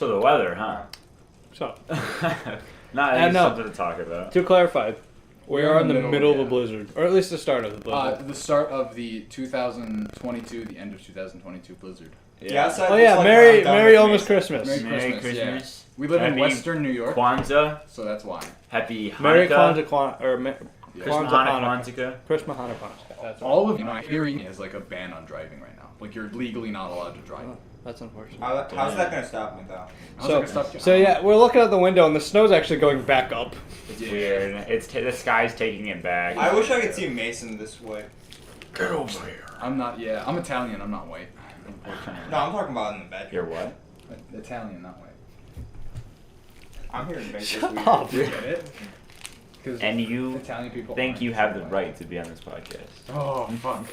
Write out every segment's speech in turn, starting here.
So the weather, huh? So, Not no. something to talk about. to clarify, we are in the middle of a blizzard, or at least the start of the blizzard. The start of the 2022, the end of 2022 blizzard. Yeah. Oh yeah, Merry almost Christmas. Merry Christmas. Yeah. We live in Happy Western New York, Kwanzaa. so that's why. Happy Hanukkah. Merry Kwanzaa, or Christmas, Hanukkah. Christmas, Hanukkah. That's All of hearing is like a ban on driving right now. Like you're legally not allowed to drive. Oh, that's unfortunate. How's that gonna stop me though? So yeah, we're looking out the window and the snow's actually going back up. It's weird. The sky's taking it back. I wish I could see Mason this way. Get over here. I'm not. Yeah, I'm Italian. I'm not white. Unfortunately. No, I'm talking about in the bedroom. You're what? Italian, not white. I'm here to make this Shut weird. up. You get it? 'Cause And you Italian people think aren't you have the white. right to be on this podcast. Oh fuck.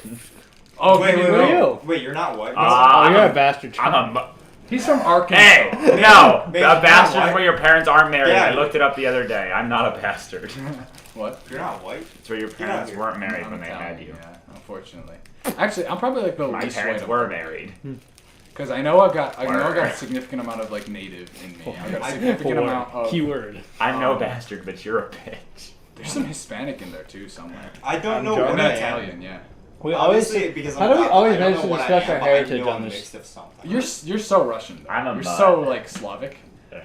Oh Wait, Who are you? Wait, you're not white? I'm You're a- a bastard. I'm a. He's from Arkansas. Hey, no, Maybe a not bastard white. where your parents aren't married. Yeah. I looked it up the other day. I'm not a bastard. What? You're not white? It's where your parents here. weren't married I'm when they Italian, had you. Yeah, unfortunately. Actually, I'm probably like the My least parents white. were married. Because I know I got Word. a significant amount of like native in me. I got a I- significant amount of. Keyword. I'm no Um, bastard, but you're a bitch. There's some Hispanic in there too somewhere. I don't I'm know joking. what And I am. Italian, yeah. We always. Obviously, because How I'm do we not- always I don't manage know to what I discuss am, our but I heritage know on I'm this? mixed of something. You're so Russian though. I'm a You're mutt. so like Slavic.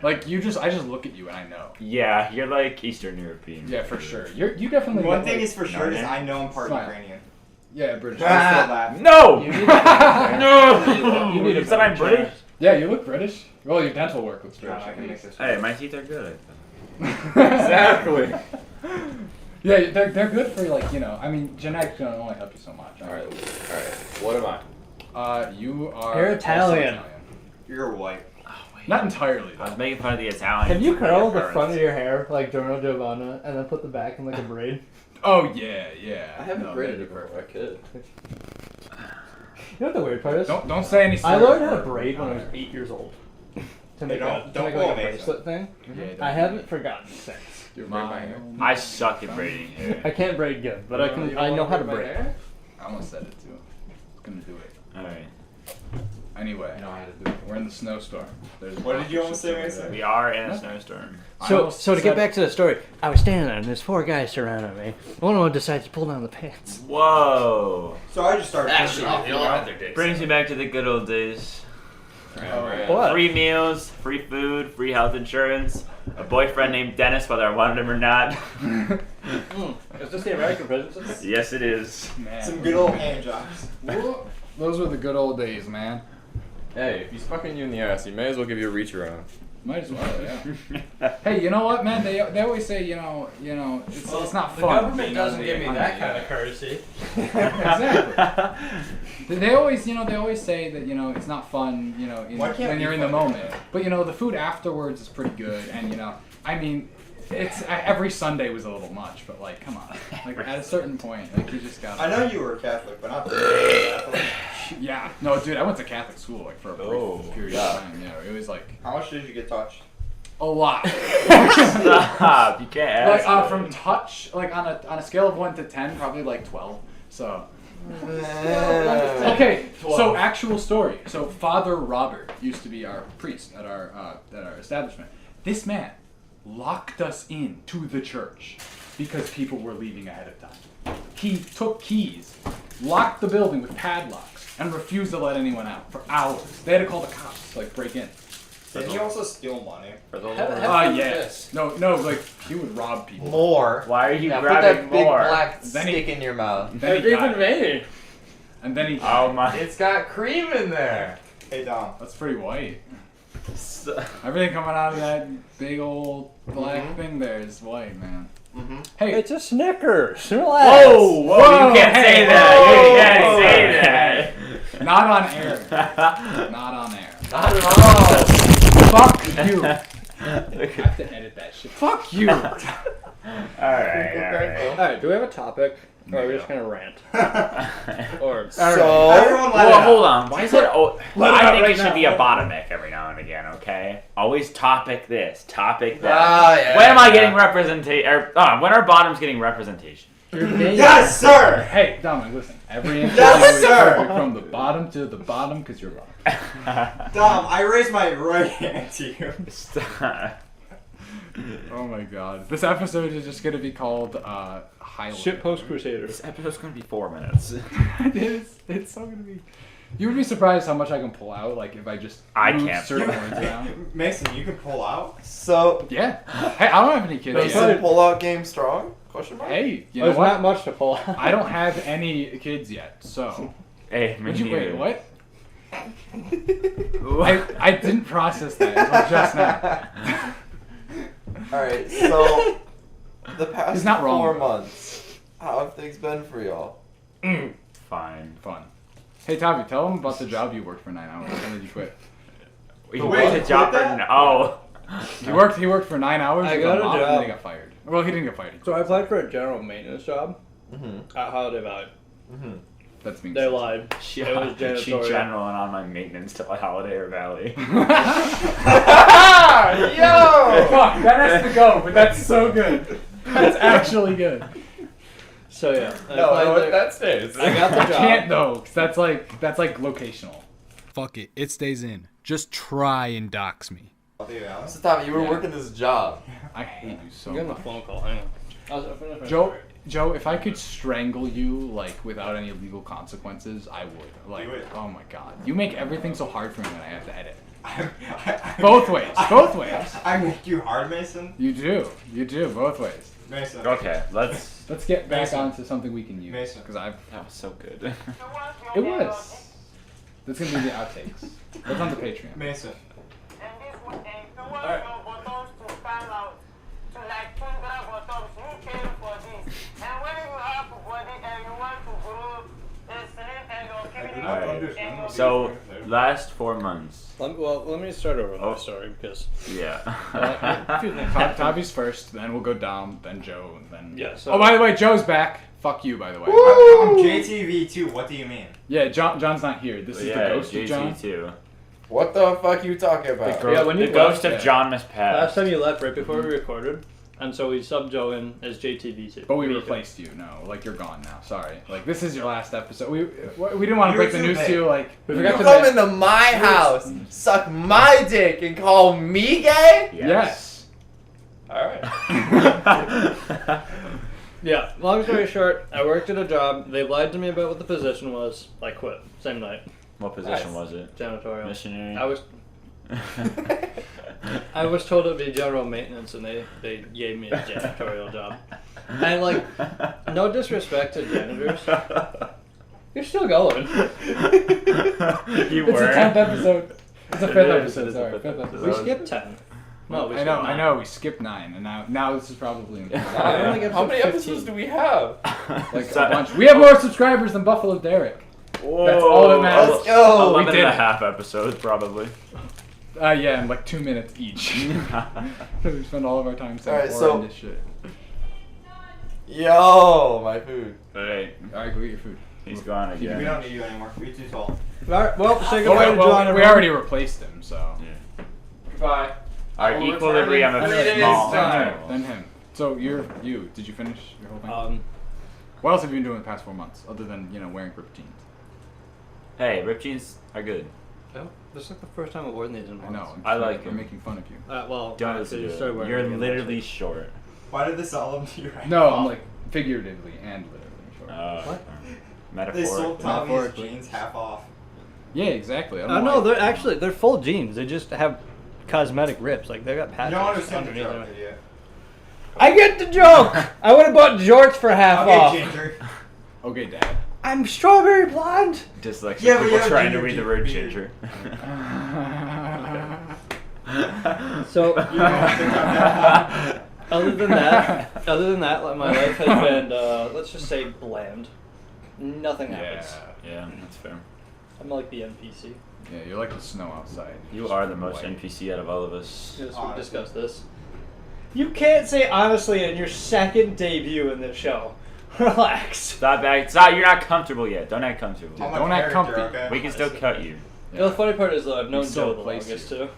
Like I just look at you and I know. Yeah, you're like Eastern European. Yeah, for sure. You definitely. One get, thing like, is for sure is man. I know I'm part Fine. Ukrainian. Yeah, British. I still laugh. No! You need No! You need You a said I'm better British? Yeah, you look British. Well, your dental work looks British. I can mix this. Hey, my teeth are good. Exactly. Yeah, they're good for like I mean genetics can only help you so much. All right. What am I? You are. You're also Italian. You're white. Not entirely. I was Though. making fun of the Italians. Have you for their curled the parents. front of your hair like Giorno Giovanna and then put the back in like a braid? Oh yeah. I haven't No, braided that'd it be before. I could. You know what the weird part is? Don't say any. I learned how to swear braid when I was words. 8 years old. To Hey, make don't like pull a me. bracelet thing. Yeah, I haven't forgotten since. You're braid my hair. I suck at braiding I hair. can't braid good, but I can. I know how to braid. I almost said it too. I was gonna do it. Alright. Anyway, I know how to do it. we're in the snowstorm. There's What did you almost say, over Mason? there. We are in a snowstorm. I So, almost so to get said- back to the story, I was standing there and there's 4 guys surrounding me. One of them decides to pull down the pants. Whoa. So I just started. Actually, pushing they it, all you know? have their dicks. Brings me back to the good old days. What? Free meals, free food, free health insurance, a boyfriend named Dennis, whether I wanted him or not. Is this the American prison? Yes, it is. Man. Some good old hand jobs. Those were the good old days, man. Hey, if he's fucking you in the ass, he may as well give you a reach around. Might as well, yeah. Hey, you know what, man? They always say, it's not The fun. government you know, doesn't give me on that the, kind of courtesy. Exactly. They always say that it's not fun, Why can't when we you're in the fucking moment. But the food afterwards is pretty good, and I mean, it's every Sunday was a little much, but like, come on, like at a certain point, like you just got. I know you were Catholic, but not Catholic. Yeah, no, dude, I went to Catholic school like for a brief Oh, period of time. Yeah, it was like How much did you get touched? a lot. Stop. You can't Like ask. from touch, like on a scale of 1 to 10, probably like 12. So. Okay, so actual story. So Father Robert used to be our priest at our establishment. This man locked us in to the church because people were leaving ahead of time. He took keys, locked the building with padlocks, and refused to let anyone out for hours. They had to call the cops to like break in. Didn't he also steal money? For the Yes. No, like he would rob people. More. Why are you Now put grabbing that big more? black Then he- stick in your mouth. Then he got, me. and then he. Oh my. It's got cream in there. Hey Dom. That's pretty white. Everything coming out of that big old black thing there is white, man. Mm-hmm. Hey, It's a Snickers. Relax. Whoa, whoa, you can't say that. You can't say that. not on air. Not on air. Not at all. Fuck you. I have to edit that shit. Fuck you. Alright. Alright, do we have a topic? Or are we just gonna rant? Or So everyone let it Well, out. hold on. Why is it? Oh, Let it I out think right it should now. be a bottomic every now and again. Okay. Always topic this, topic that. Ah, yeah, when am I yeah. getting representation? When are bottoms getting representation? Yes, sir! Hey, Dominic, listen. Every interview Yes, is sir! perfect from the bottom to the bottom because you're wrong. Dom, I raised my right hand to you. Stop. Oh my god. This episode is just going to be called Highlight. Shitpost Crusader. This episode's gonna be 4 minutes. It is. It's so going to be. You would be surprised how much I can pull out, like if I just I move can't. certain words around. Mason, you can pull out? So, Yeah. Hey, I don't have any kids. is yet. the pull-out game strong? Question mark? Hey, you know There's what? not much to pull out. I don't have any kids yet, so. Hey, me Would you wait? neither. What? I didn't process that until just now. Alright, so the past He's not wrong. 4 months, how have things been for y'all? Fine. Fun. Hey, Tavi, tell them about the job you worked for 9 hours. When did you quit? You Wait, worked a you job quit for that? Oh. He worked for 9 hours. I with got a a mop, and job. then he got fired. Well, he didn't get fired. So I applied for a general maintenance job Mm-hmm. at Holiday Valley. Mm-hmm. That's me. They lied. She, It was she janitorial. general and on my maintenance to like Holiday or Valley. Yo! Fuck, that has to go, but that's so good. That's actually good. So yeah, I No, applied no, there. that stays. I got the I job. can't though, 'cause that's like locational. Fuck it. It stays in. Just try and dox me. So, Tommy, you were Yeah. working this job. I hate you so I'm getting a much. phone call. Hang on. I'll finish my Joe, story. Joe, if I could strangle you like without any legal consequences, I would. Like, Do it. oh my god, you make everything so hard for me when I have to edit. I Both ways, both ways. I make you hard, Mason? You do, both ways. Mason. Okay, let's. Let's get back Mason. onto something we can use. Mason. Because I've. That was so good. It was. That's gonna be the outtakes. That's on the Patreon. Mason. Alright. So, last 4 months. Let me start over with Oh. my story because Yeah. a few things. Tavi's first, then we'll go Dom, then Joe, and then. Yeah, so- Oh, by the way, Joe's back. Fuck you, by the way. I'm JTV2, what do you mean? Yeah, John's not here. This is Yeah, the ghost of John. JT2. What the fuck are you talking about? girl- Yeah, when The you ghost left, of John Miss last Pat. time you left right before we recorded, and so we subbed Joe in as JTV2. But we replaced you. No, like you're gone now. Sorry. Like this is your last episode. We didn't want to break the You're news too to you. Like We You forgot to come mention- into my house, suck my dick, and call me gay? yes. Alright. Yeah, long story short, I worked at a job. They lied to me about what the position was. I quit. Same night. What position Nice. was it? Janitorial. Missionary? I was told it would be general maintenance, and they gave me a janitorial job. And like, no disrespect to janitors, you're still going. You It's a 10th were. episode. It's a It 5th is, episode. it is a Sorry, fifth 5th episode. episode. We skipped 10. No, we I skipped know. 9. I know. We skipped 9, and now this is probably I only get How many 15. episodes do we have? like a bunch. We have more subscribers than Buffalo Derek. Whoa. That's all that matters. Let's go. 11 did and a it. half episodes, probably. Yeah, in like 2 minutes each. We spend all of our time saying Alright, horror so- and this shit. Yo, my food. Alright, Alright, go get your food. he's gone We again. don't need you anymore. You're too tall. Alright, well, say Oh, goodbye wait, to well, John. we everyone. already replaced him, so. Yeah. Goodbye. Our We'll equilibrium return of in 3 days' small. time. Then him. So you. Did you finish your whole thing? What else have you been doing the past 4 months, other than, wearing ripped jeans? Hey, ripped jeans are good. Oh, this is like the first time I've worn these in months. I know. I like I'm him. making fun of you. Well, Don't after listen you to started it. wearing You're them, literally short. Why did they sell them to you right No, now? I'm like figuratively and literally short. What? They sold Metaphorically. Tommy's Metaphorically. jeans half off. Yeah, exactly. I Oh don't no, know. they're full jeans. They just have cosmetic rips. Like they got You patches don't understand the underneath joke, them. idiot. I get the joke. I would have bought jorts for half Okay, off. Ginger. Okay, Dad. I'm strawberry blonde. Dyslexic Yeah, but people you have trying to ginger read the beard. word ginger. So You don't have to come down. other than that, like, my life has been let's just say bland. Nothing happens. Yeah, that's fair. I'm like the NPC. Yeah, you're like the snow outside. You are the most White. NPC out of all of us. Yes, we Honestly. discussed this. You can't say honestly in your second debut in this show. Relax. Stop, you're not comfortable yet. Don't act comfortable. I'm a Don't act character, comfy. okay? We can still cut you. You know, the funny part is though, I've known We still Joe the replace longest you. too.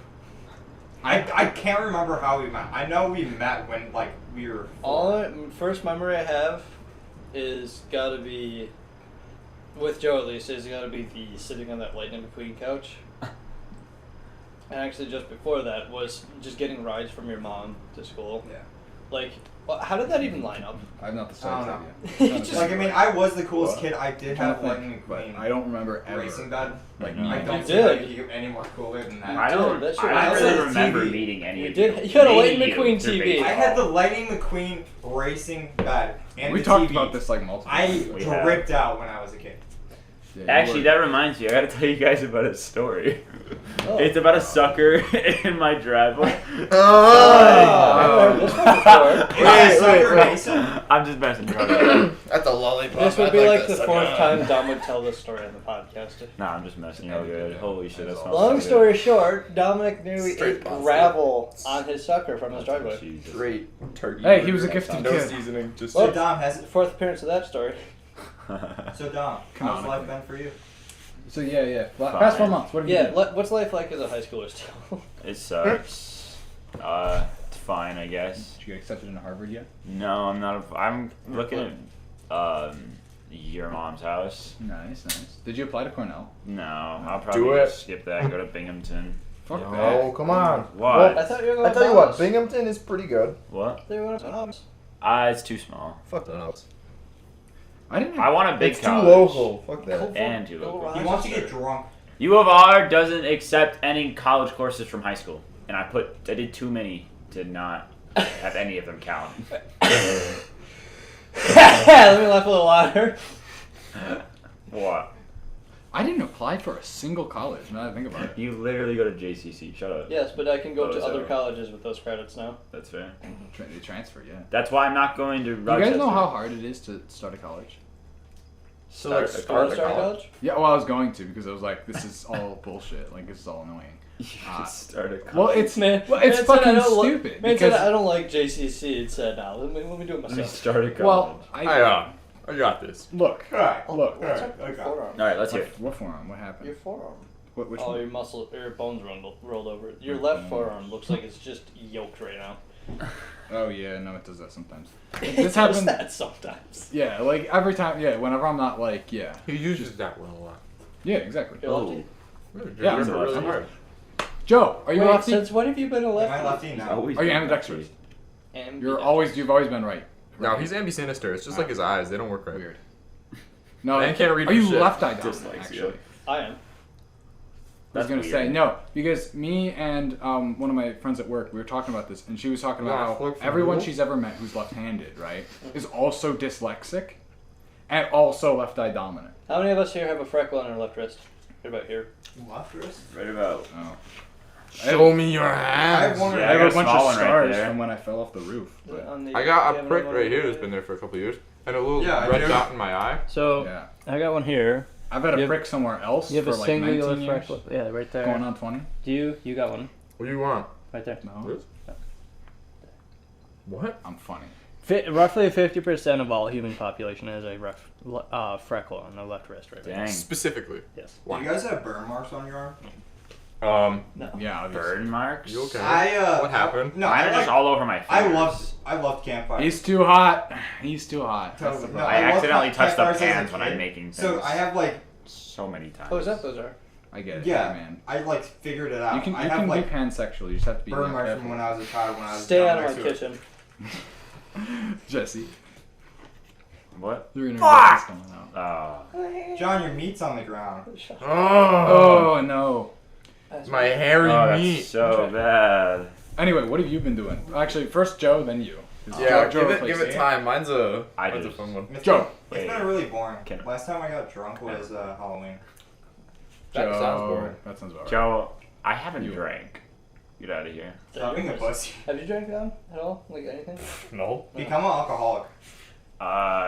I can't remember how we met. I know we met when, like, we were All four. the first memory I have is gotta be, with Joe at least, is gotta be the sitting on that Lightning McQueen couch. And actually, just before that was just getting rides from your mom to school. Yeah. Like, how did that even line up? I have not the I slightest don't idea. Just- Like, I mean, I was the coolest What? kid. I did I'm trying have to Lightning think, but McQueen I don't remember ever. racing bed. Like, I me. don't You think did. I could get any more cooler than that. I don't. That shit I was don't really on remember TV. meeting any You of did- you. you had a Maybe Lightning you, McQueen through TV. baseball. I had the Lightning McQueen racing bed and We the talked TV. about this like multiple I times. We have. dripped out when I was a kid. Yeah, you Actually, were- that reminds me. I gotta tell you guys about a story. Oh. It's about a sucker in my driveway. Oh, this one before. Is that Sucker Mason? I'm just messing around. That's a lollipop. This would I'd be like to the suck fourth on. time Dom would tell this story on the podcast. Nah, I'm just messing real good. Holy shit, that smells Long so story good. short, Dominic knew he Straight ate pasta. gravel on his sucker from his driveway. Jesus. Great turkey. Hey, he was a burger. gifted No kid. seasoning, just So Dom, Fourth appearance of that story. so Dom, how's Canonically. life been for you? So yeah. Well, Fine. past 4 months. What have you Yeah, done? what's life like as a high schooler still? It sucks. It's fine, I guess. Did you get accepted into Harvard yet? No, I'm not. I'm looking at your mom's house. Nice. Did you apply to Cornell? No, I'll probably it. just skip that. Go to Binghamton. Fuck Oh, come on. What? I thought you were going I tell you to what, Binghamton is pretty good. What? They were going to It's too small. Fuck the notes. I didn't. I want a big It's college. too local. Fuck that. And too local. He wants to get drunk. U of R doesn't accept any college courses from high school, and I did too many to not have any of them count. Let me laugh a little louder. What? I didn't apply for a single college. Now that I think about it. You literally go to JCC. Shut up. Yes, but I can go to Bozo. other colleges with those credits now. That's fair. They transfer, yeah. That's why I'm not going to You Rochester. guys know how hard it is to start a college? So like Start a You want start to the start college. college? Yeah, well, I was going to because I was like, this is all bullshit. Like, this is all annoying. You should start a college. Well, it's Man, well, it's man said I fucking don't li- stupid. Man said because, I don't like JCC. It said, "Now let me do it Let me myself." start a college. well, I got this. look, Alright. look. What's up? okay. Your forearm. All right, let's hear. it. What forearm? What happened? Your forearm. Which Oh, one? your your bones rolled over. Your left forearm looks like it's just yoked right now. Oh yeah, no, it does that sometimes. It This does happened. that sometimes. Yeah, like every time. Yeah, whenever I'm not like, yeah, He uses that one a lot. yeah, exactly. You're lefty. Yeah, I'm I'm really lefty. hard. Joe, are you Wait, lefty? since when have you been a Am I lefty? lefty? No. Always Are you been ambidextrous? And You've always been right. No, he's ambisinister. It's just like his eyes. They don't work right. Weird. No, Man can't read are for you shit. left-eye Dyslexia. dominant? Actually, I am. I was That's gonna weird. say no because me and one of my friends at work we were talking about this and she was talking about Yeah, how flip from everyone rule. she's ever met who's left-handed, right, is also dyslexic and also left-eye dominant. How many of us here have a freckle on our left wrist? Right about here. Left wrist? Right about. Oh. Show me your I have hands. one. Yeah, I have got a a bunch small of one right scars there. from when I fell off the roof. But, On the- I do got you a have prick another right here one? that's been there for a couple years. And a little Yeah, I red do. dot in my eye. So yeah, I got one here. I've had a You have- prick somewhere else You have for a like singular 19 years, freckle. Yeah, right there. going on 20. Do you got one What do you want? right there? No, What? I'm funny. Roughly 50% of all human population has a freckle on the left wrist right there. Dang. Specifically. Yes. Do you guys have burn marks on your arm? No. Yeah, obviously. Burn marks. You okay? What happened? No, Mine I are just like, all over my fingers. I loved campfire. He's too hot. He's too hot. That's the No, problem. I love accidentally touched the campfires as a pans when I'm kid. making things. So I have like, so many times. Oh, is that those are? I get it. yeah, man. I like figured it out. You can I you have can like be pansexual. You just have to be burn marks careful. from when I was a child. When I was Stay down out of my next to it. kitchen. Jesse, What? your internet is coming out. John, your meat's on the ground. Oh, Oh no. my hairy Oh, that's meat. so bad. Anyway, what have you been doing? Actually, first Joe, then you. 'Cause Yeah, Joe give replaced it me. time. Mine's a I mine's a just- fun one. It's Joe. been- Wait. It's been really boring. Can- Last time I got drunk was Halloween. That Joe, sounds boring. That sounds about right. Joe, I haven't You. drank. Get out of here. Stop being a pussy. Have you drank them at all? Like anything? No. Become an alcoholic.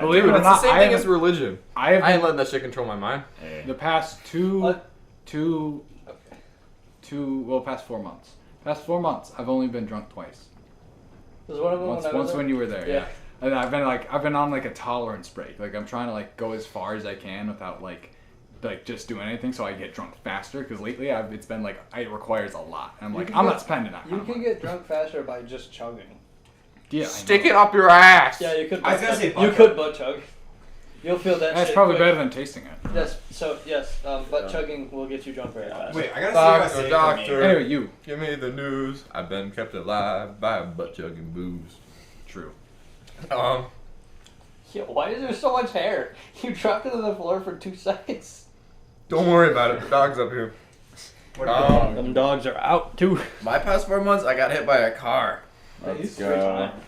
Believe it or It's not, the same I thing as haven't- religion. I have I ain't been, letting that shit control my mind. Hey. the past What? past 4 months. Past 4 months, I've only been drunk twice. Was one of them Once when I was when you were there, Yeah. yeah. And I've been on like a tolerance break. Like I'm trying to like go as far as I can without like just doing anything, so I get drunk faster. Because lately, it's been like it requires a lot. And I'm You like, can I'm get- not spending that. You kind of can money. get drunk faster by just chugging. Yeah, I Stick know. it up your ass. Yeah, you could. I was gonna say you butt could chug. butt chug. You'll feel that. That's shit probably quick. better than tasting it. Yes. So yes, butt chugging will get you drunk very fast. Wait, I gotta see what I Doctor, saved doctor. Anyway, you. Give me the news. I've been kept alive by butt chugging booze. True. Yo, why is there so much hair? You dropped it on the floor for 2 seconds. Don't worry about it. The dog's up here. What are you doing? Them dogs are out too. My past 4 months, I got hit by a car. Let's Three go. times.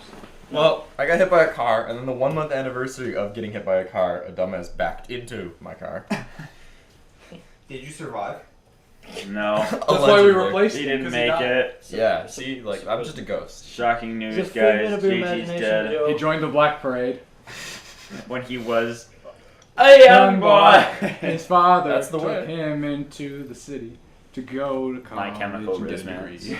Well, I got hit by a car, and then the 1 month anniversary of getting hit by a car, a dumbass backed into my car. Did you survive? No, That's why we Allegedly. replaced he him. didn't 'cause make died. it. Yeah, see, like, I'm just a ghost. Shocking news, It's a figment guys. of your Gigi's imagination, dead. Joe. He joined the Black Parade. When he was a young boy. His father That's the took way. him into the city to go to My college Chemical and get a Romance. degree.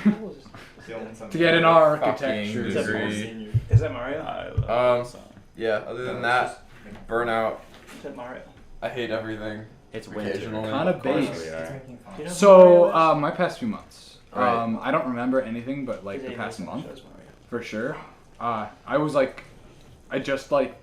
It's the only time- To get an architecture Fucking degree. Is that Mario? I love that song. Yeah, other than that, burnout. Is that Mario? I hate everything. It's winter. Occasionally. Kinda Of course based. we It's are. making fun. You know who So, Mario is? my past few months. Right. I don't remember anything but like His the name past is month Mario. for sure. I was like, I just like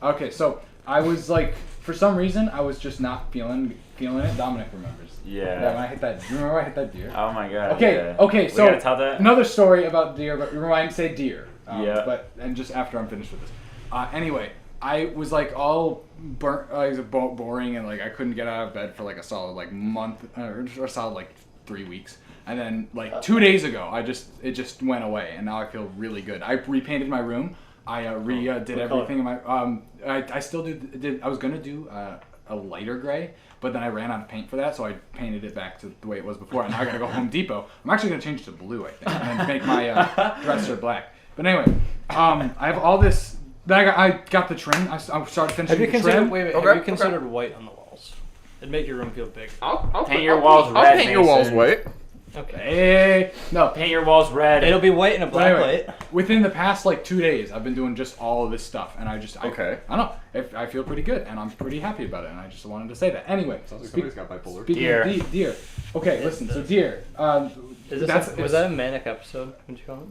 okay. So I was like, for some reason, I was just not feeling it. Dominic remembers. Yeah, when Yeah. I hit that. Do you remember I hit that deer? Oh my god. Okay, yeah. okay, We so gotta tell that. another story about deer, but remind say deer. Yeah. But and just after I'm finished with this. Anyway, I was like all burnt, it was boring, and like I couldn't get out of bed for like a solid like month or solid like 3 weeks, and then like 2 days ago, it just went away, and now I feel really good. I repainted my room. I did everything in my I still did. I was gonna do a lighter gray, but then I ran out of paint for that, so I painted it back to the way it was before. And now I gotta go Home Depot. I'm actually gonna change it to blue, I think, and then make my dresser black. But anyway, I have all this. I got the trim. I started finishing Have you the considered? trim. Wait, Okay, have you okay. considered white on the walls? It'd make your room feel big. I'll Paint your walls I'll red, paint your walls Mason. white. Okay. Hey, no. Paint your walls red. It'll be white and a black Anyway, light. within the past like 2 days, I've been doing just all of this stuff, and I Okay. don't know. I feel pretty good, and I'm pretty happy about it, and I just wanted to say that. Anyway, Sounds like speak- somebody's got bipolar. speaking Deer. of deer. Okay, listen. So deer. Was that a manic episode? Would you call it?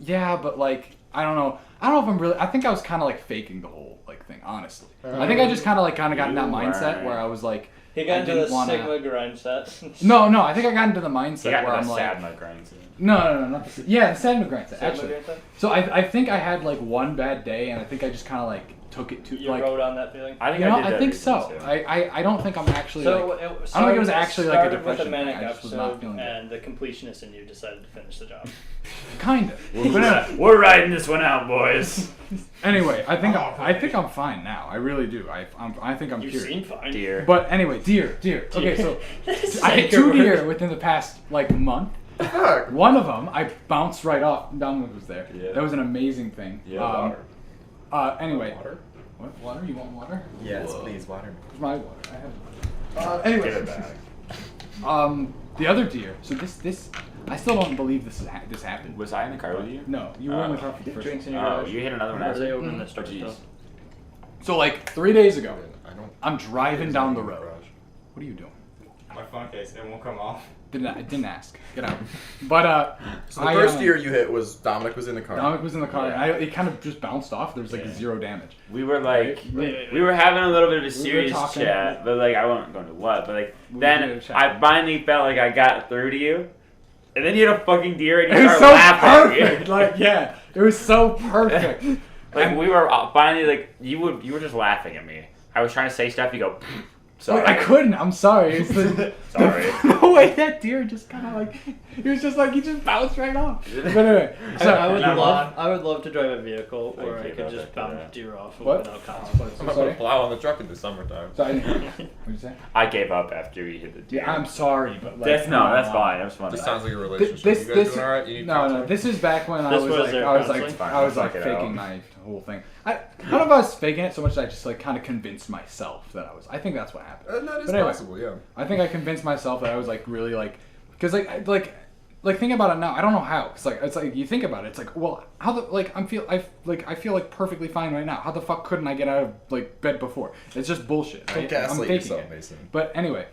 Yeah, but like I don't know if I'm really. I think I was kind of like faking the whole like thing. Honestly, I think I just kind of got in that You mindset weren't. where I was like, He I got into the didn't wanna- Sigma grind set. no, I think I got into the He mindset got where the I'm like, sad mud grinds. no, not the yeah, the Sigma grind set Sigma actually. grind set? So I think I had like one bad day, and I think I just kind of like took it to You like. rode on that feeling. I think You know, I did that I think recently, so. too. I don't think I'm actually So like. it I don't think it was actually like a started with depression a manic thing, I just was not episode, feeling good. and the completionist in you decided to finish the job. Kind of. We're riding this one out, boys. Anyway, I think I'm fine now. I really do. I think I'm You cured. seem fine. Deer. But anyway, deer. Okay, so I hit 2 deer within the past like month. Fuck. One of them I bounced right off. Dominic was there. Yeah. That was an amazing thing. Yeah, Anyway. Water? What? Water? You want water? Yes, please, water. Where's my water? I have. Anyway. Give it back. The other deer. So this. I still don't believe this happened. Was I in the car with you? No, you were in the car for the first. Drinks in your Oh, garage. you hit another one Or are after. they open in the Oh, store jeez. still? So like 3 days ago, I don't. I'm driving down the road. What are you doing? My phone case, it won't come off. Didn't ask. Get out. But So the first deer you hit was Dominic was in the car. Dominic was in the car. Yeah. And it kind of just bounced off. There was like Yeah. 0 damage. We were like, Wait. we were having a little bit of a were serious talking. chat, but like I won't go into what, but like We then were chatting. I finally felt like I got through to you, and then you hit a fucking deer and It you was started so laughing. perfect. Like yeah, it was so perfect. Like we were finally like you were just laughing at me. I was trying to say stuff. You go, sorry. Like, I couldn't. I'm sorry. It's the, Sorry. the way that deer just kind of like he was just like he just bounced right off. But anyway, so I would Come love to drive a vehicle I where I gave could up just after bounce that. deer off What? without consequences. I'm not Sorry? gonna plow on the truck in the summertime. so I didn't, what'd you say? I gave up after you hit the deer. Yeah, I'm sorry, but like That's come no, that's on. fine. That's fine. This sounds like a Th- relationship. This, you guys this, doing alright? You need no, counseling? this is back when I This was was like, their I was counseling? like, Fine, I was we'll like fuck it faking out. my whole thing. I don't know if I was faking it so much that I just like kind of convinced myself that I was. I think that's what happened. That is But anyway. possible, yeah. I think I convinced myself that I was like really like, because like thinking about it now, I don't know how. It's like you think about it, it's like, well, how the like I feel like perfectly fine right now. How the fuck couldn't I get out of like bed before? It's just bullshit. Don't Right? I'm gaslight faking yourself, it. Mason. But anyway,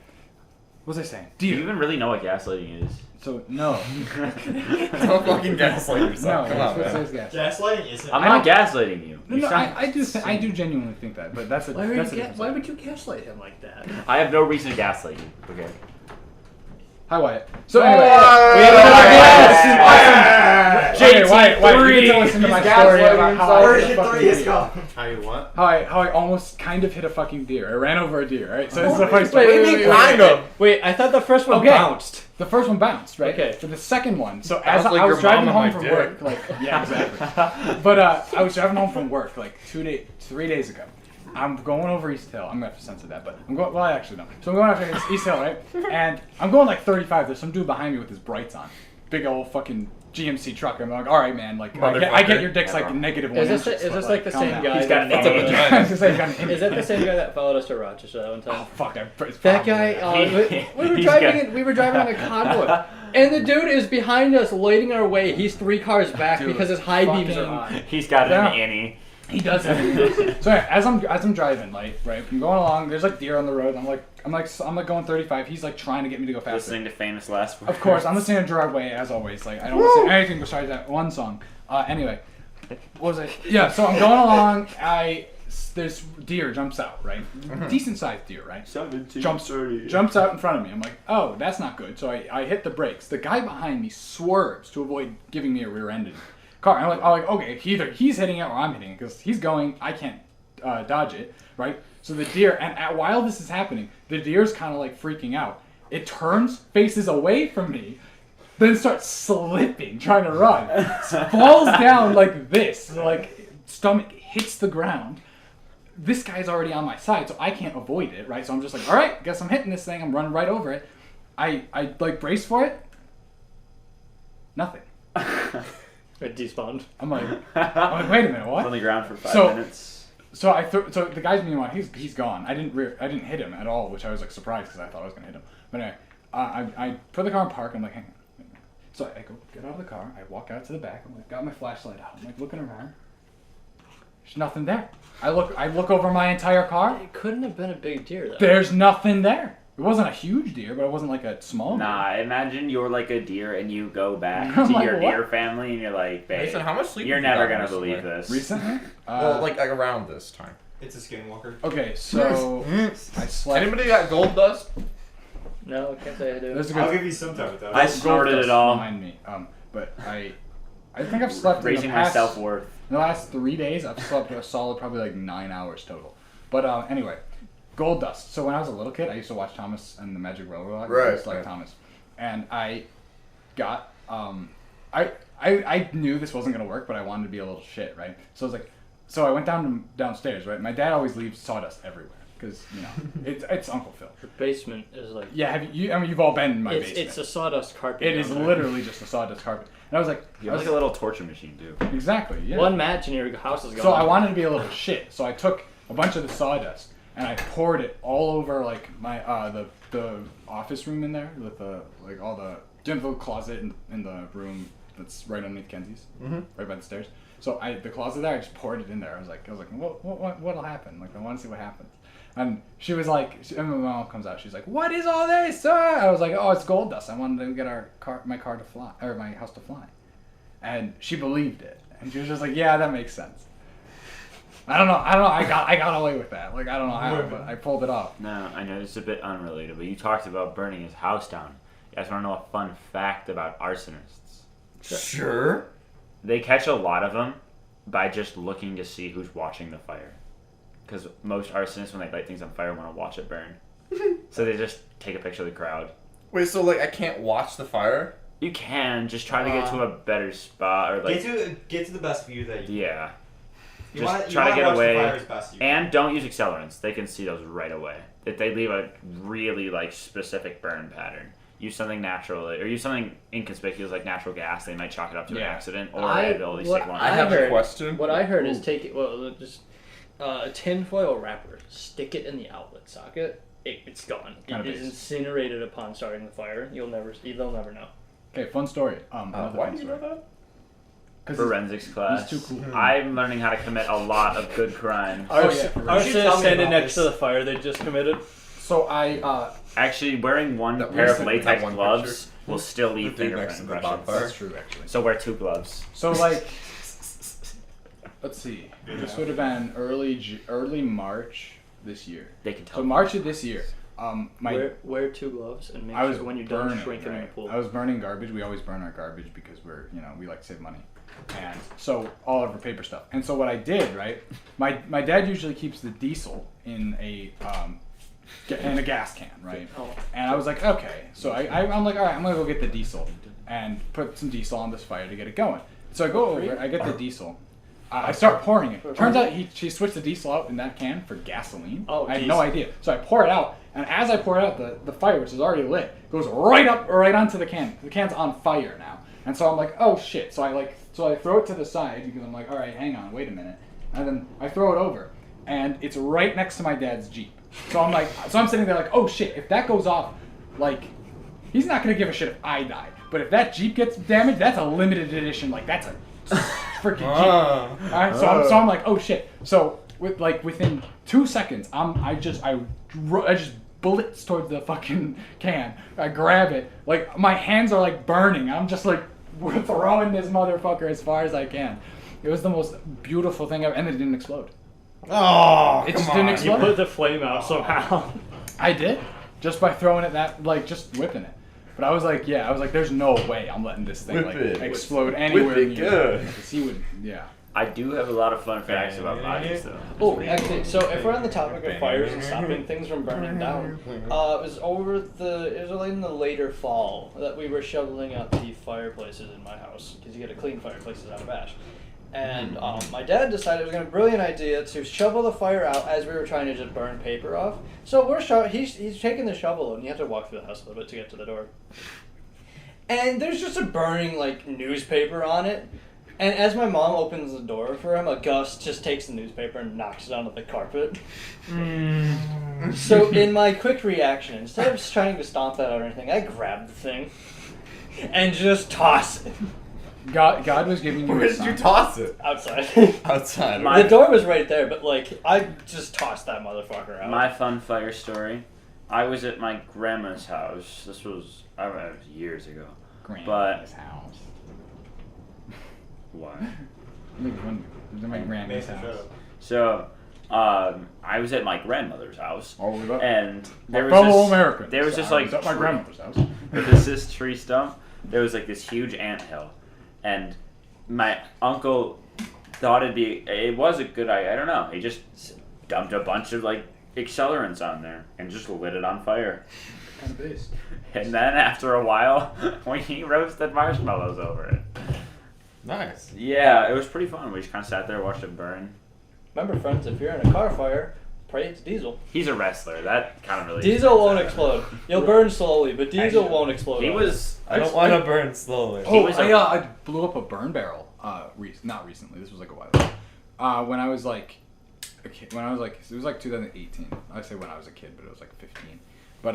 What was I saying? Do you Deer. even really know what gaslighting is? So no. Don't fucking gaslight No, yourself. Come on, that's man. what says gas. Gaslighting isn't. I'm not gaslighting you. No, You no, sound I do genuinely think that, but that's a Why that's a different why subject. would you gaslight him like that? I have no reason to gaslight you. Okay. Hi, Wyatt. So anyway, Wyatt! we have another Wyatt! guest. Okay, Wyatt, you get to listen to my He's story gaslighting about how I Version hit a 3 fucking is deer. gone. How you what? How I almost kind of hit a fucking deer. I ran over a deer, right? So this is the first What do you mean, kind of? Wait, I thought the first one Okay. bounced. The first one bounced, right? Okay. For the second one, so Sounds as like I was your driving mom on home my from dick. work, like yeah, exactly. But I was driving home from work like 3 days ago. I'm going over East Hill. I'm gonna have to censor that, but I'm going. Well, I actually don't. So I'm going after East Hill, right? And I'm going like 35. There's some dude behind me with his brights on, big old fucking GMC truck. I'm like, all right, man. Like, I get your dick's like negative 1 Is this inches, is but, this like the calm same down. guy? He's got that an followed inch. us- I was gonna say he's got an Is that the same guy that followed us to Rochester that one Oh time? fuck! That guy. We were He's driving. got- We were driving on a convoy, and the dude is behind us, lighting our way. He's 3 cars back Dude, because his high beams fucking- are on. He's got Yeah. an Annie. He does have it. So yeah, as I'm driving, like right, I'm going along. There's like deer on the road. I'm like going 35. He's like trying to get me to go faster. Listening to famous last words. Of course, I'm listening to Gerard Way as always. Like I don't listen to anything besides that one song. Anyway, what was it? Yeah. So I'm going along. This deer jumps out, right? Decent sized deer, right? 17, Jumps 30. jumps out in front of me. I'm like, oh, that's not good. So I hit the brakes. The guy behind me swerves to avoid giving me a rear-ended car. I'm like, okay, either he's hitting it or I'm hitting it because he's going. I can't dodge it, right? So the deer, and while this is happening, the deer's kind of like freaking out. It turns, faces away from me, then starts slipping, trying to run. Falls down like this, like stomach hits the ground. This guy's already on my side, so I can't avoid it, right? So I'm just like, all right, guess I'm hitting this thing. I'm running right over it. I like brace for it. Nothing. It despawned. I'm like, wait a minute, what? On the ground for 5 So- minutes. So so the guy's meanwhile he's gone. I didn't hit him at all, which I was like surprised because I thought I was gonna hit him. But anyway, I put the car in park. I'm like, hang on. So I go get out of the car. I walk out to the back. I'm like, got my flashlight out. I'm like looking around. There's nothing there. I look over my entire car. It couldn't have been a big deer though. There's nothing there. It wasn't a huge deer, but it wasn't like a small deer. Nah, imagine you're like a deer and you go back I'm to like, your what? deer family and you're like, babe, Mason, how much sleep you're have you never gotten gonna recently? believe this. Recently? Well, like around this time. It's a skinwalker. Okay, so I slept. Anybody got gold dust? No, I can't say I do. There's a I'll good give you some time with that. I snorted it all. behind me. But I think I've slept in Raising the my past, self-worth. in the last 3 days. I've slept a solid probably like 9 hours total. But anyway, gold dust. So when I was a little kid, I used to watch Thomas and the Magic Railroad. I Right, used to like right. Thomas, and I got I knew this wasn't gonna work, but I wanted to be a little shit, right? So I was like, so I went downstairs, right? My dad always leaves sawdust everywhere because it's Uncle Phil. Your basement is like. Yeah, I mean you've all been in my It's, basement. it's a sawdust carpet. It down is there. literally just a sawdust carpet. And I was like, You have like a little torture machine too. exactly, yeah. One match and your house is gone. So I wanted to be a little shit. So I took a bunch of the sawdust and I poured it all over like my the office room in there with the like all the little closet in the room that's right underneath Kenzie's, right by the stairs. So the closet there, I just poured it in there. I was like, what'll happen? Like I want to see what happens. And she was like, and my mom comes out. She's like, "What is all this, sir?" I was like, "Oh, it's gold dust. I wanted to get my car to fly, or my house to fly." And she believed it, and she was just like, "Yeah, that makes sense." I don't know. I got away with that. Like I don't know how, but I pulled it off. No, I know this is a bit unrelated, but you talked about burning his house down. You guys want to know a fun fact about arsonists? Sure. They catch a lot of them by just looking to see who's watching the fire. Because most arsonists, when they light things on fire, want to watch it burn. So they just take a picture of the crowd. Wait, so like I can't watch the fire? You can just try to get to a better spot, or like get to the best view that you. yeah. You Just wanna- you try to wanna get watch the away, fire as best you can. and don't use accelerants. They can see those right away. If they leave a really like specific burn pattern, use something natural or use something inconspicuous like natural gas. They might chalk it up to an Yeah. accident, or I- they'll at least what take one. I have a heard- question. What I heard is take it. Well, just a tinfoil wrapper. Stick it in the outlet socket. It's gone. Kinda It is base. incinerated upon starting the fire. They'll never know. Okay, fun story. Another Why fun do you story. know that? 'Cause Forensics class. he's too cool. I'm learning how to commit a lot of good crimes. Oh, yeah. You should tell Arsonists me standing about next this. to the fire they just committed. So I Actually, wearing one That pair of recently latex had one gloves will still leave The thing fingerprint next to the impressions. bonfire. that's true actually. So wear 2 gloves. So like, let's see. This would have been early March this year. They can tell. So March of this year, wear 2 gloves and make I was sure when you're burning, done shrink them in the right? pool. I was burning garbage. We always burn our garbage because we like to save money, and so all of our paper stuff. And so what I did, right? My dad usually keeps the diesel in a gas can, right? Oh. And I was like, okay. So I'm like, all right, I'm gonna go get the diesel and put some diesel on this fire to get it going. So I go over, I get the diesel. I start pouring it. Turns out she switched the diesel out in that can for gasoline. Oh, I had no idea. So I pour it out, and as I pour it out, the fire, which is already lit, goes right onto the can. The can's on fire now. And so I'm like, oh shit. So I throw it to the side because I'm like, all right, hang on, wait a minute. And then I throw it over, and it's right next to my dad's Jeep. So I'm sitting there like, oh shit, if that goes off, like, he's not gonna give a shit if I die. But if that Jeep gets damaged, that's a limited edition. Like, that's a freaking Jeep. All right, so I'm like, oh shit. So within 2 seconds, I just bullets towards the fucking can. I grab it. Like, my hands are like burning. I'm just like throwing this motherfucker as far as I can. It was the most beautiful thing ever, and it didn't explode. Oh, It just come didn't on. explode. You put the flame out somehow. I did, just by throwing it just whipping it. But I was like, there's no way I'm letting this thing Whip it. explode anywhere Whip it near. good. Because he would, yeah. I do have a lot of fun facts about bodies, though. Oh, actually, so if we're on the topic of fires and stopping things from burning down, it was late in the later fall that we were shoveling out the fireplaces in my house because you got to clean fireplaces out of ash. And my dad decided it was a brilliant idea to shovel the fire out as we were trying to just burn paper off. So he's taking the shovel and you have to walk through the house a little bit to get to the door. And there's just a burning newspaper on it. And as my mom opens the door for him, a gust just takes the newspaper and knocks it onto the carpet. So in my quick reaction, instead of just trying to stomp that out or anything, I grabbed the thing and just toss it God was giving you Where a did you sign. toss it? outside. Outside. The door was right there, but I just tossed that motherfucker out. My fun fire story. I was at my grandma's house. This was, I don't know, years ago. Grandma's house. Why? My grandma's house. So, I was at my grandmother's house, and there was fellow this, Americans. there was just I was at my tree- grandmother's house. there was this tree stump. There was this huge anthill, and my uncle thought it was a good idea. I don't know. He just dumped a bunch of accelerants on there and just lit it on fire. Kind of based. And then after a while, we roasted marshmallows over it. Nice. Yeah, it was pretty fun. We just kind of sat there, watched it burn. Remember, friends, if you're in a car fire, pray it's diesel. He's a wrestler. That kind of really. Diesel won't explode. You'll burn slowly, but diesel Actually, won't explode. He was. I don't want to burn slowly. I blew up a burn barrel. Not recently. This was a while ago. When I was a kid, it was 2018. I say when I was a kid, but it was 15. But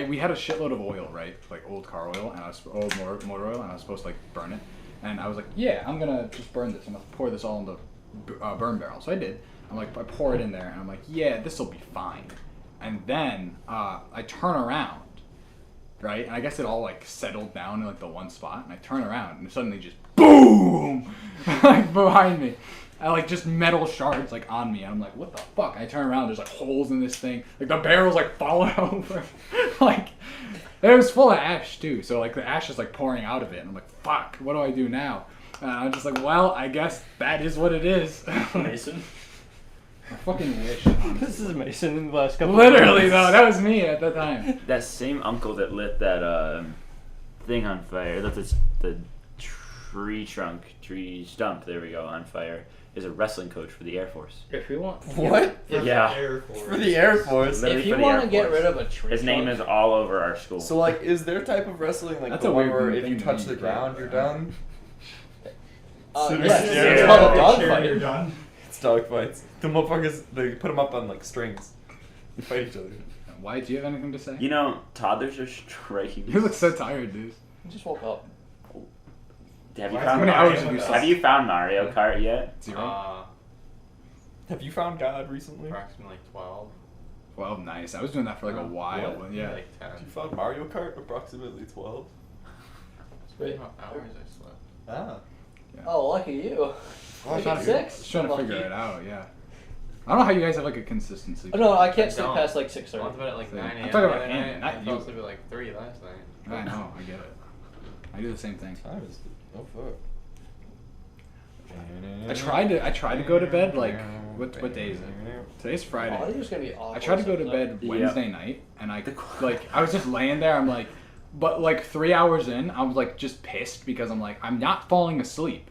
we had a shitload of oil, right? Old car oil and old motor oil, and I was supposed to burn it. And I was like, yeah, I'm gonna just burn this. I'm gonna pour this all in the burn barrel. So I did. I pour it in there, and I'm like, yeah, this will be fine. And then I turn around, right? And I guess it all settled down in the one spot. And I turn around, and suddenly just boom, behind me. I just metal shards on me, and I'm like, what the fuck? I turn around, there's holes in this thing. The barrel's falling over. It was full of ash too. So the ash is pouring out of it. And I'm like, fuck, what do I do now? And I'm just well, I guess that is what it is. Mason. I fucking wish. Honestly. This is Mason in the last couple Literally of though, that was me at the time. That same uncle that lit that thing on fire, lit the tree stump, there we go, on fire, is a wrestling coach for the Air Force. If you want, What? Yeah. For the Air Force. Literally if you for the want Air to get Force. rid of a tree, His name is all over our school. So is their type of wrestling That's the a one weird where if thing you to touch me, the bro. ground, you're done? yes, Yeah. it's called a dog You're fight. done. It's dog fights. The motherfuckers, they put them up on strings. They fight each other. Why? Do you have anything to say? Toddlers are striking. You look so tired, dude. I just woke up. Have you Why found many Mario? hours have you Have you found Mario Kart yet? 0. Have you found God recently? Approximately 12. 12, nice. I was doing that for like a while. What? Yeah. Like 10. You found Mario Kart approximately 12. Wait. How hours I slept. Ah. Oh, lucky you. I was Like at 6? just trying to Lucky. figure it out, yeah. I don't know how you guys have like a consistency. Oh, no, I can't I sleep don't. past like I 6:30. went to bed at like 9 a.m. I'm talking about the other him, night. not I you. fell asleep at like 3 last night. I know, I get it. I do the same thing. Time is. Oh fuck. I tried to go to bed like what day is it? Today's Oh, I Friday. think it's gonna be awful. I tried to go to bed Wednesday night, and I was just laying there. I'm like, but like 3 hours in, I was like just pissed because I'm like I'm not falling asleep,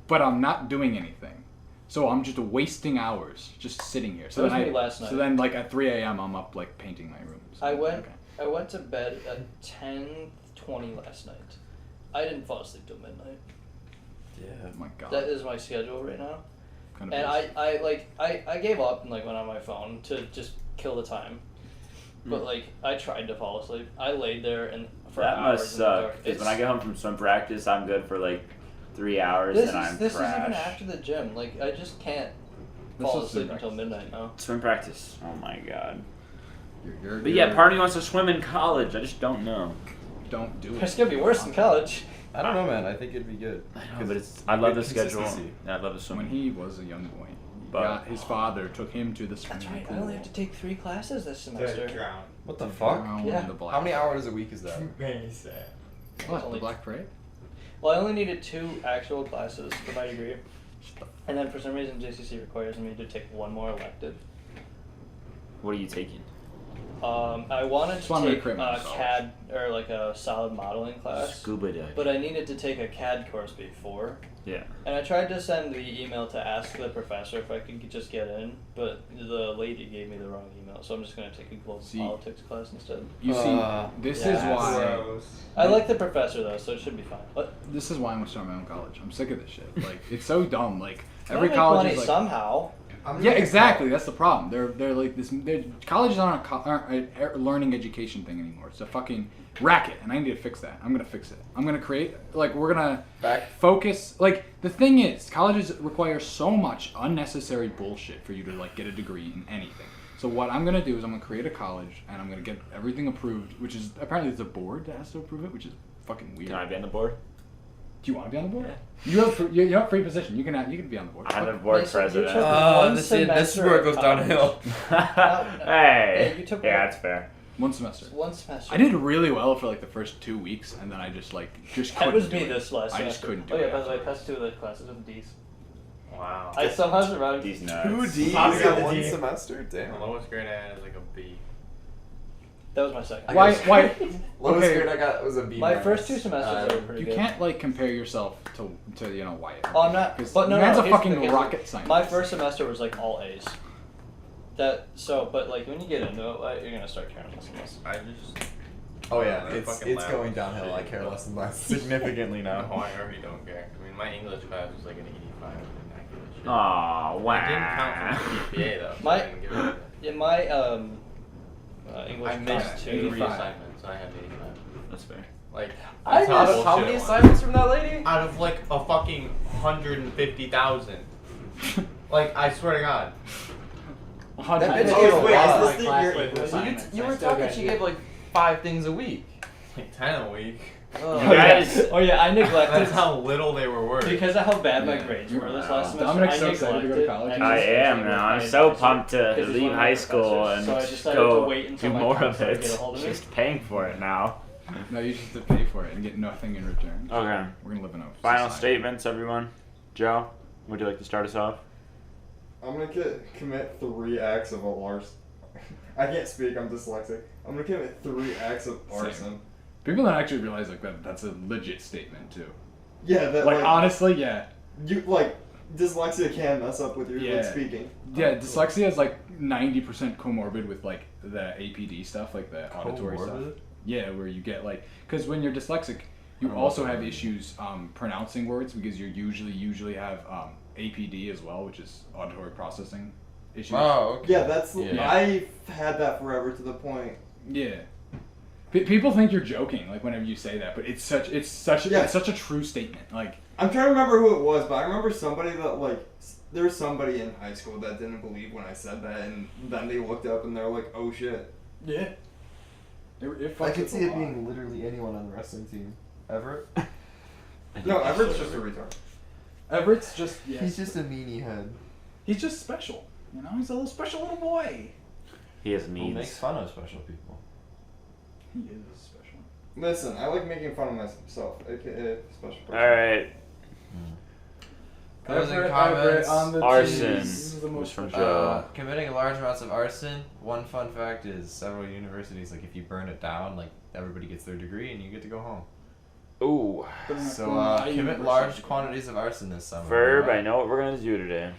but I'm not doing anything, so I'm just wasting hours just sitting here. So That was then me last night. So then like at 3 a.m. I'm up like painting my room. So, I went to bed at 10:20 last night. I didn't fall asleep till midnight. Yeah. Oh my god. That is my schedule right now. Kind of And is. I gave up and like went on my phone to just kill the time. But like I tried to fall asleep. I laid there and for That hours must in the dark. suck. Because when I get home from swim practice, I'm good for like 3 hours, and I'm this trash. is even after the gym. Like I just can't This fall is asleep swim until practice. midnight now. Swim practice. Oh my god. You're, But yeah, part of me wants to swim in college. I just don't know. don't do it. It's gonna be worse in college. I don't know, man. I think it'd be good. I know, but it's. I love the schedule. Consistency. Yeah, I love the swimming. When he was a young boy, But- his father took him to the swimming That's right. pool. I only have to take 3 classes this Dude, semester. drown. What the fuck? Around Yeah. the black How many hours a week is that? Very sad. What, Only- the Black Parade? Well, I only needed 2 actual classes for my degree, and then for some reason JCC requires me to take 1 more elective. What are you taking? I wanted Just to wanted to take create my a own CAD or like a solid modeling class, Scuba diving. but I needed to take a CAD course before. Yeah. And I tried to send the email to ask the professor if I could just get in, but the lady gave me the wrong email, so I'm just going to take a global See- politics class instead. You see, this is yeah, why. Gross. I like the professor though, so it should be fine. But This is why I'm gonna start my own college. I'm sick of this shit. Like, it's so dumb. Like, I'll every make college money is like. somehow. Yeah, exactly. That's the problem. They're like this. Colleges aren't a learning education thing anymore. It's a fucking racket, and I need to fix that. I'm gonna fix it. I'm gonna create we're gonna focus. Like the thing is, colleges require so much unnecessary bullshit for you to like get a degree in anything. So what I'm gonna do is I'm gonna create a college, and I'm gonna get everything approved. Which is apparently there's a board that has to approve it, which is fucking weird. Can I be on the board? Do you want to be on the board? You have free position. You can be on the board. I'm the board Mason, you president. took one this is semester where it of goes college. downhill. Hey. Yeah, you took Yeah, one. that's fair. One semester. One semester. I did really well for like the first 2 weeks, and then I just That couldn't was do me it. this last I semester. just couldn't do Oh yeah, it. by the way, past 2 of the classes with D's. Wow. I somehow survived. These 2 nuts. D's How did in the one D? semester? The Damn. lowest grade I had is like a B. That was my second. Why? Lowest Okay. grade I got was a B. My minus. first 2 semesters were pretty You good. can't like compare yourself to Wyatt. Oh, I'm not. Because But no, man's no, a here's the fucking thing, rocket scientist. My first semester was like all A's. But like when you get into it, like, you're gonna start caring less and less. I just. Oh yeah, That it's fucking lab going was downhill. I shitty, care though. less and less significantly No, now. I already don't care. I mean, my English class was like an 85 and immaculate shit. Aw, wow. I didn't count for my GPA though. So My- I didn't give it Yeah, my English I class missed 2. 3 assignments. I had 85. That's fair. Like, I that's missed- bullshit How many it was. assignments from that lady? Out of like a fucking 150,000. Like, I swear to God. That bitch Oh, gave a wait, lot. is this the year? So you were talking. She gave like 5 things a week. Like 10 a week. Oh, Guys. yeah. Oh yeah, I neglected That's how little they were worth. because of how bad my Yeah. grades were this Wow. last semester. Dominic's I so excited to go to neglected college. extra I am studying now. with I'm my so advisor, pumped to 'cause he's leave one of my high school professors, and so I just decided go to wait until do my more of counselor it. get a hold of me. Just paying for it now. No, you just have to pay for it and get nothing in return. Okay. We're gonna live in a Final society. statements, everyone. Joe, would you like to start us off? I'm gonna commit 3 acts of arson. I can't speak. I'm dyslexic. I'm gonna commit 3 acts of arson. People don't actually realize like that's a legit statement too. Yeah, that Like honestly, yeah. you dyslexia can mess up with your Yeah. speaking. Yeah, dyslexia is like 90% comorbid with like the APD stuff, like the auditory stuff. Comorbid? Yeah, where you get like, because when you're dyslexic, you also have issues pronouncing words because you usually have APD as well, which is auditory processing issues. Oh, okay. Yeah, that's. Yeah. I've had that forever to the point. Yeah. People think you're joking, like whenever you say that, but it's such a true statement. Like I'm trying to remember who it was, but I remember somebody that like there was somebody in high school that didn't believe when I said that, and then they looked up and they're like, "Oh shit." yeah, I could see it being literally anyone on the wrestling team. Everett. No, Everett's just a retard. Everett's just He's just a meanie head. he's just special. You know, he's a little special little boy. He has Who needs. makes fun of special people? He is special. Listen, I like making fun of myself, aka special person. Alright. Closing Everett comments. on the Arson. team. This is the most From special. Joe. Committing large amounts of arson. One fun fact is several universities, like if you burn it down, like everybody gets their degree and you get to go home. Ooh. So commit large quantities of arson this summer. Verb, alright? I know what we're gonna do today.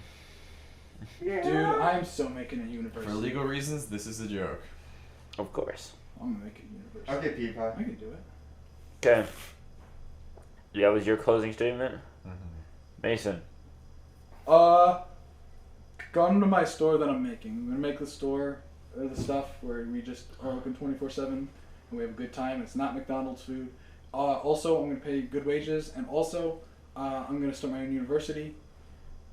Dude, I'm so making a university. For legal reasons, this is a joke. Of course. I'm gonna make a university. I'll get P pie. I can do it. Okay. Yeah, was your closing statement? Mason. Gone to my store that I'm making. I'm gonna make the store, the stuff where we just are open 24/7 and we have a good time. It's not McDonald's food. Also, I'm gonna pay good wages, and also, I'm gonna start my own university.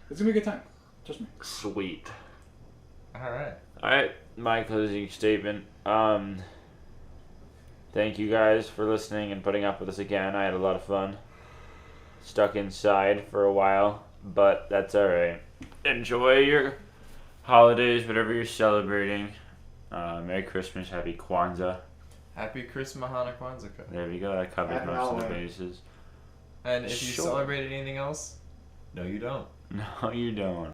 It's gonna be a good time. Trust me. Sweet. Alright. Alright, my closing statement. Thank you guys for listening and putting up with us again. I had a lot of fun. Stuck inside for a while, but that's alright. Enjoy your holidays, whatever you're celebrating. Merry Christmas, Happy Kwanzaa. Happy Christmas, Mahana Kwanzaa. There we go, that covers Happy most of the Halloween. bases. And if you Sure. celebrate anything else, no you don't. No, you don't.